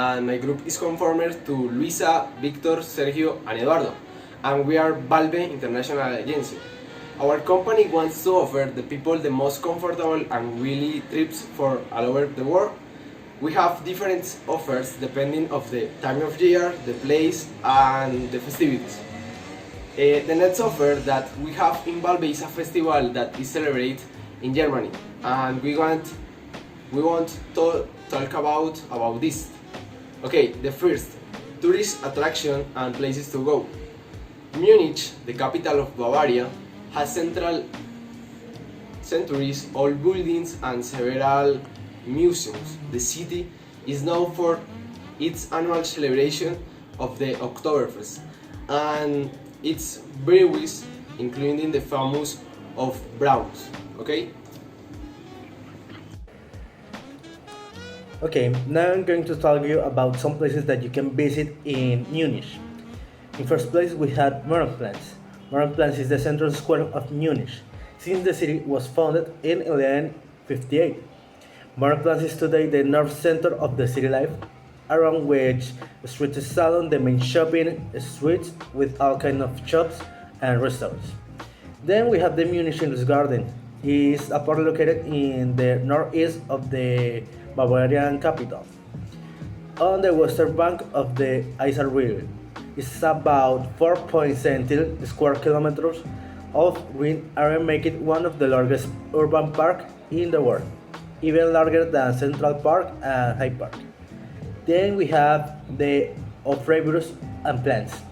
and my group is conformed to Luisa, Victor, Sergio, and Eduardo, and we are Balve International Agency. Our company wants to offer the people the most comfortable and really trips for all over the world. We have different offers depending of the time of year, the place, and the festivities. The next offer that we have in Balve is a festival that is celebrated in Germany, and we want to talk about this. Okay, the first tourist attraction and places to go. Munich, the capital of Bavaria, has centuries old buildings and several museums. The city is known for its annual celebration of the Oktoberfest and its breweries, including the famous of Browns. Okay? Okay, now I'm going to tell you about some places that you can visit in Munich. In first place, we had Marktplatz. Marktplatz is the central square of Munich, since the city was founded in 1158. Marktplatz is today the north center of the city life, around which streets salon the main shopping streets with all kinds of shops and restaurants. Then we have the Munich Garden. It's a park located in the northeast of the Bavarian capital, on the western bank of the Isar River. It's about 4.17 square kilometers of green area, making it one of the largest urban parks in the world, even larger than Central Park and Hyde Park. Then we have the of Rivers and Plants.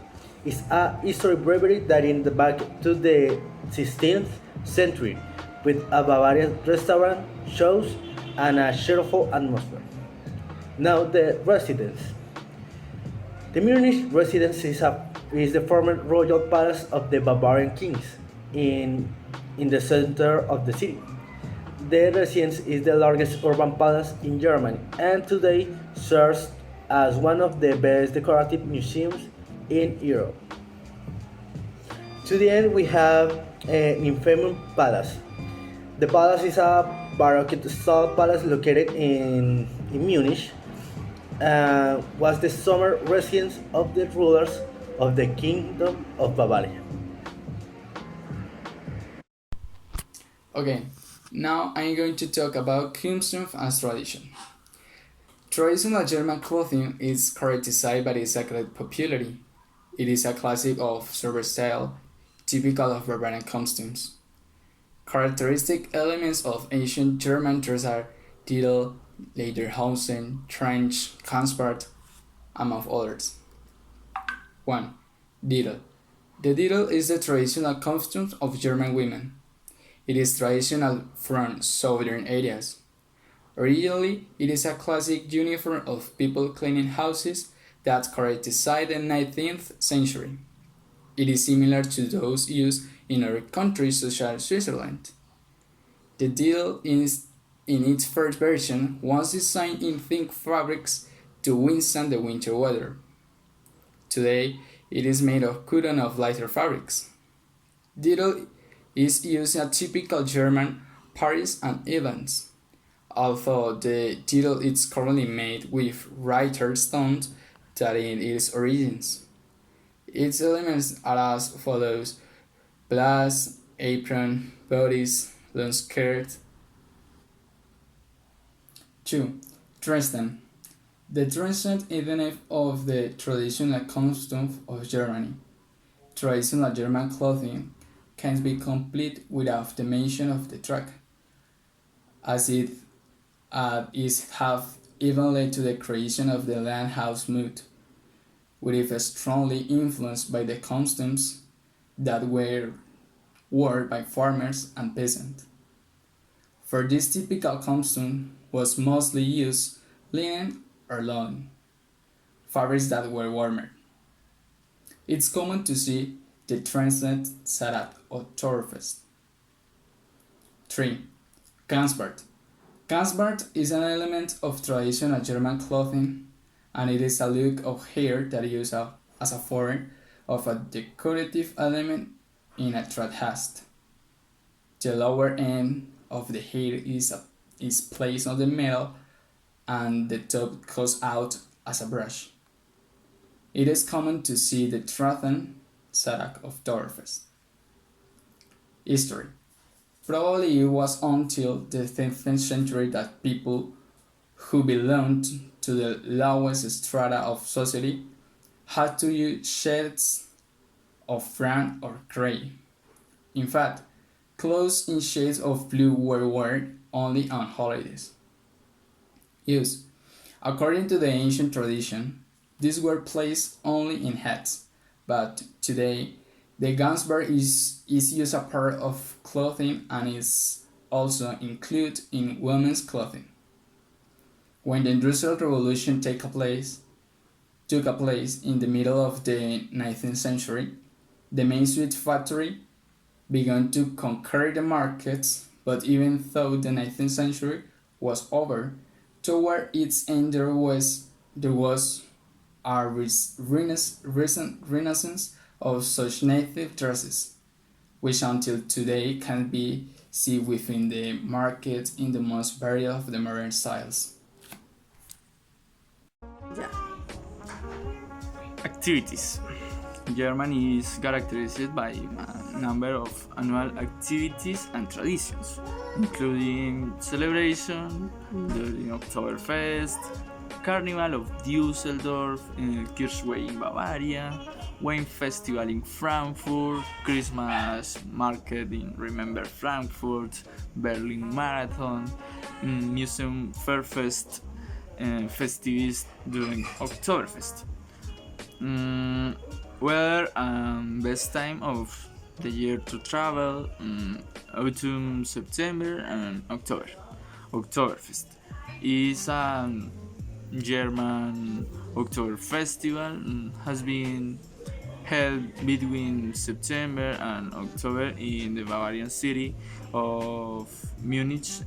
It's a historic brewery that in the back to the 16th century, with a Bavarian restaurant, shows, and a cheerful atmosphere. Now the residence. The Munich residence is the former royal palace of the Bavarian kings in, in the center of the city. The residence is the largest urban palace in Germany and today serves as one of the best decorative museums in Europe. To the end, we have an infamous palace. The palace is a Baroque style palace located in Munich and was the summer residence of the rulers of the Kingdom of Bavaria. Okay, now I'm going to talk about custom as tradition. Traditional German clothing is characterized by its eclectic popularity. It is a classic of sober style, typical of Bavarian costumes. Characteristic elements of ancient German dress are Titel, Lederhosen, trench, Kanspart, among others. 1. Dirndl. The dirndl is the traditional costume of German women. It is traditional from southern areas. Originally, it is a classic uniform of people cleaning houses that characterized the 19th century. It is similar to those used in other countries such as Switzerland. The deal is, in its first version, was designed in thick fabrics to withstand the winter weather. Today, it is made of cotton of lighter fabrics. Dirndl is used in typical German parties and events. Although the dirndl is currently made with lighter stones than in its origins. Its elements are as follows: blouse, apron, bodice, long skirt. 2. Dresden. The Dresden is the name of the traditional costume of Germany. Traditional German clothing can be complete without the mention of the track, as it is have even led to the creation of the Landhaus mood, which is strongly influenced by the costumes that were worn by farmers and peasants. For this typical costume was mostly used linen or lawn, fabrics that were warmer. It's common to see the translated Sarat or Torfest. 3. Ganzbart. Ganzbart is an element of traditional German clothing, and it is a look of hair that is used as a form of a decorative element in a hat. The lower end of the hair is placed on the middle, and the top goes out as a brush. It is common to see the Trathen Sarak of Oktoberfest. History. Probably it was until the 10th century that people who belonged to the lowest strata of society had to use shades of brown or gray. In fact, clothes in shades of blue were worn only on holidays. Use. According to the ancient tradition, these were placed only in hats, but today the gansbar is used as part of clothing and is also included in women's clothing. When the Industrial Revolution took a place in the middle of the 19th century, the main sweet factory began to conquer the markets, but even though the 19th century was over, toward its end there was a recent renaissance of such native dresses, which until today can be seen within the market in the most varied of the modern styles. Yeah. Activities. Germany is characterized by a number of annual activities and traditions, including celebration during Oktoberfest, Carnival of Düsseldorf, Kirchweih in Bavaria, Wine Festival in Frankfurt, Christmas Market in Remember Frankfurt, Berlin Marathon, Museum Fairfest, festivities during Oktoberfest. Weather and best time of the year to travel: autumn, September, and October. Oktoberfest is a German October festival, has been held between September and October in the Bavarian city of Munich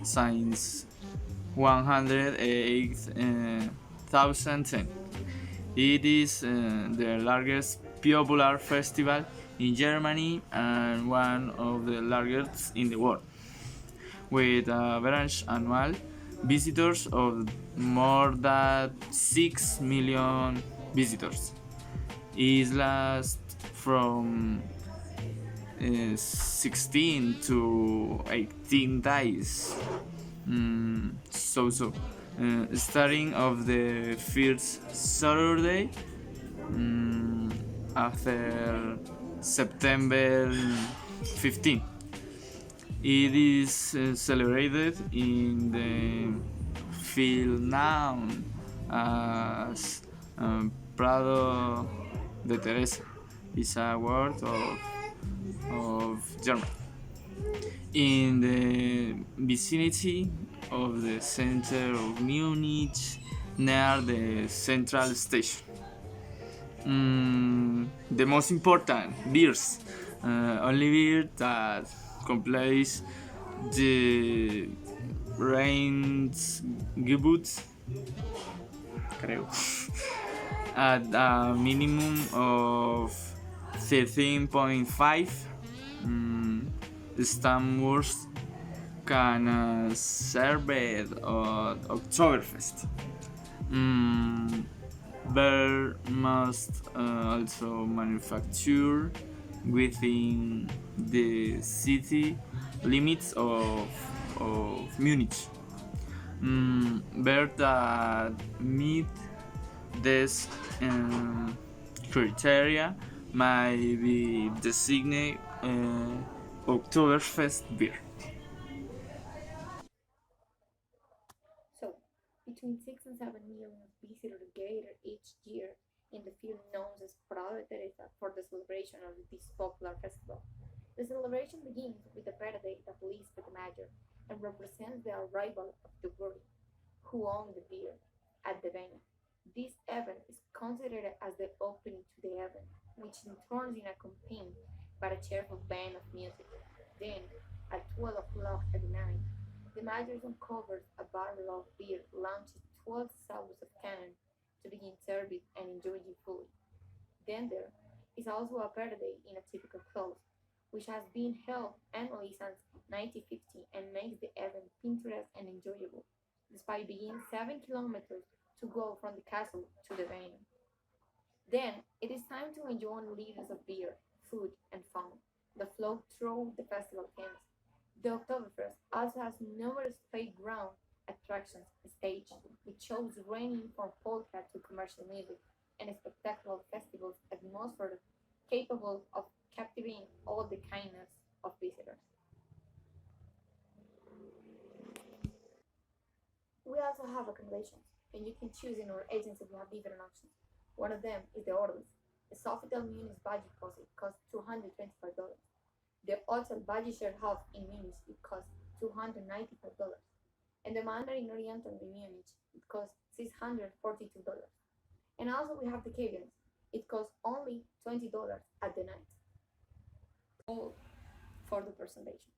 since 108,010. It is the largest popular festival in Germany and one of the largest in the world, with average annual visitors of more than 6 million visitors. It lasts from 16 to 18 days. Starting of the first Saturday after September 15. It is celebrated in the field known as Prado de Teresa. It's a word of German. In the vicinity of the center of Munich, near the central station. The most important beers, only beer that complains the Reingebot, creo, at a minimum of 13.5 Stamwurst can serve at Oktoberfest. Beer must also manufacture within the city limits of Munich. Beer that meet this criteria may be designated Oktoberfest beer. So, between 6 and 7 million visitors gather each year in the field known as Prado de Teresa for the celebration of this popular festival. The celebration begins with the parade that leads to the major and represents the arrival of the bride, who own the beer, at the venue. This event is considered as the opening to the event, which in turn is accompanied by a cheerful band of music. Then, at 12 o'clock at night, the major uncovers a barrel of beer, launches 12 salvos of cannon to begin serving and enjoying fully. Then there is also a parade in a typical clothes, which has been held annually since 1950 and makes the event picturesque and enjoyable. Despite being 7 kilometers to go from the castle to the venue. Then it is time to enjoy liters of beer, food, and fun. The flow through the festival ends. The Oktoberfest also has numerous playground attractions, a stage with shows ranging from polka to commercial music, and a spectacular festival atmosphere capable of captivating all the kindness of visitors. We also have accommodations, and you can choose in our agency. We have different options. One of them is the Orlis. The Sofitel Munich budget deposit costs $225. The Hotel Badischer Hof in Munich it costs $295. And the Mandarin Oriental in Munich it costs $642. And also we have the cabins. It costs only $20 at the night. All for the presentation.